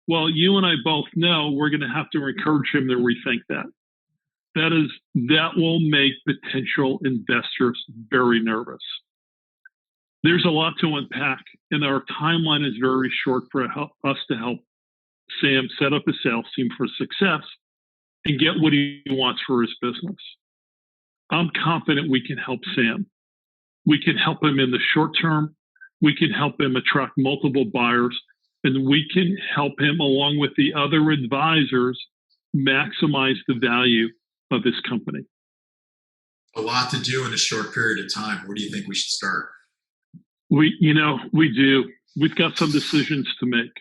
Well, you and I both know we're going to have to encourage him to rethink that. That will make potential investors very nervous. There's a lot to unpack, and our timeline is very short for us to help Sam set up a sales team for success and get what he wants for his business. I'm confident we can help Sam. We can help him in the short term. We can help him attract multiple buyers, and we can help him, along with the other advisors, maximize the value of his company. A lot to do in a short period of time. Where do you think we should start? We do. We've got some decisions to make.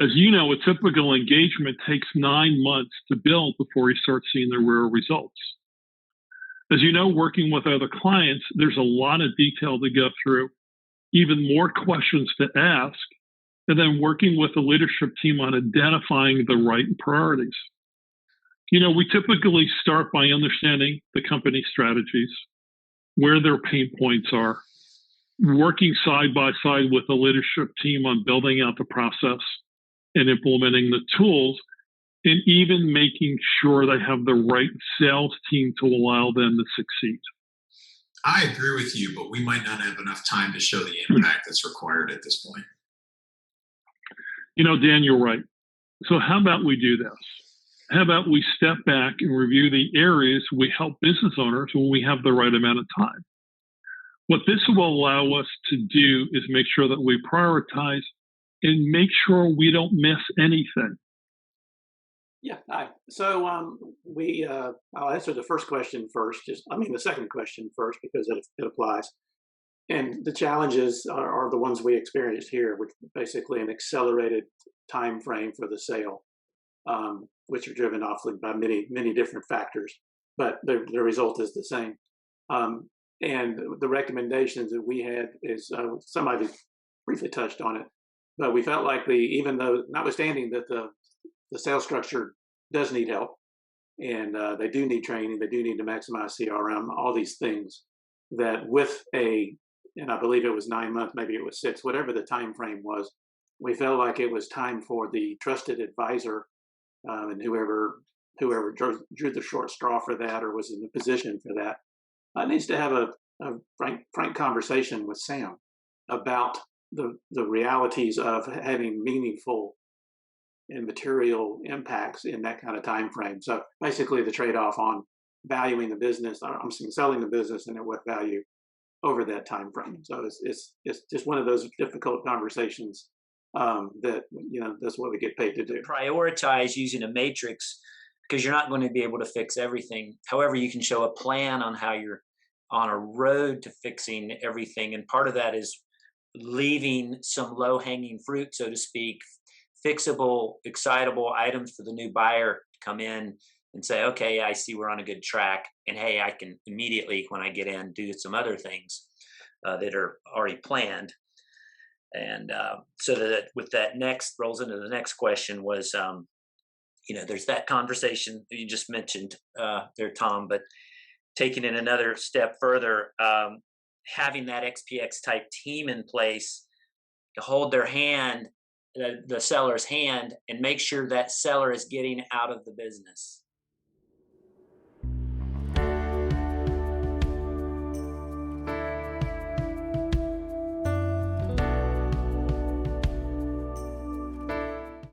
As you know, a typical engagement takes 9 months to build before you start seeing the real results. As you know, working with other clients, there's a lot of detail to go through, even more questions to ask, and then working with the leadership team on identifying the right priorities. We typically start by understanding the company strategies, where their pain points are, working side by side with the leadership team on building out the process and implementing the tools, and even making sure they have the right sales team to allow them to succeed. I agree with you, but we might not have enough time to show the impact that's required at this point. Dan, you're right. So how about we do this? How about we step back and review the areas we help business owners when we have the right amount of time? What this will allow us to do is make sure that we prioritize and make sure we don't miss anything. Yeah. So I'll answer the first question first. The second question first because it applies. And the challenges are the ones we experienced here, which basically an accelerated time frame for the sale, which are driven often by many different factors, but the result is the same. And the recommendations that we had is somebody briefly touched on it, but we felt like even though, notwithstanding that the sales structure does need help, and they do need training, they do need to maximize CRM, all these things, that and I believe it was 9 months, maybe it was 6, whatever the time frame was, we felt like it was time for the trusted advisor and whoever drew the short straw for that or was in the position for that needs to have a frank conversation with Sam about the realities of having meaningful and material impacts in that kind of time frame. So basically the trade-off on valuing the business, selling the business and at what value over that time frame. So it's just one of those difficult conversations that, that's what we get paid to do. Prioritize using a matrix because you're not going to be able to fix everything. However, you can show a plan on how you're on a road to fixing everything. And part of that is leaving some low-hanging fruit, so to speak, fixable, excitable items for the new buyer to come in and say, okay, I see we're on a good track. And hey, I can immediately, when I get in, do some other things that are already planned. And so that with that next rolls into the next question was, there's that conversation that you just mentioned there, Tom, but taking it another step further, having that XPX type team in place to hold their hand, the seller's hand, and make sure that seller is getting out of the business.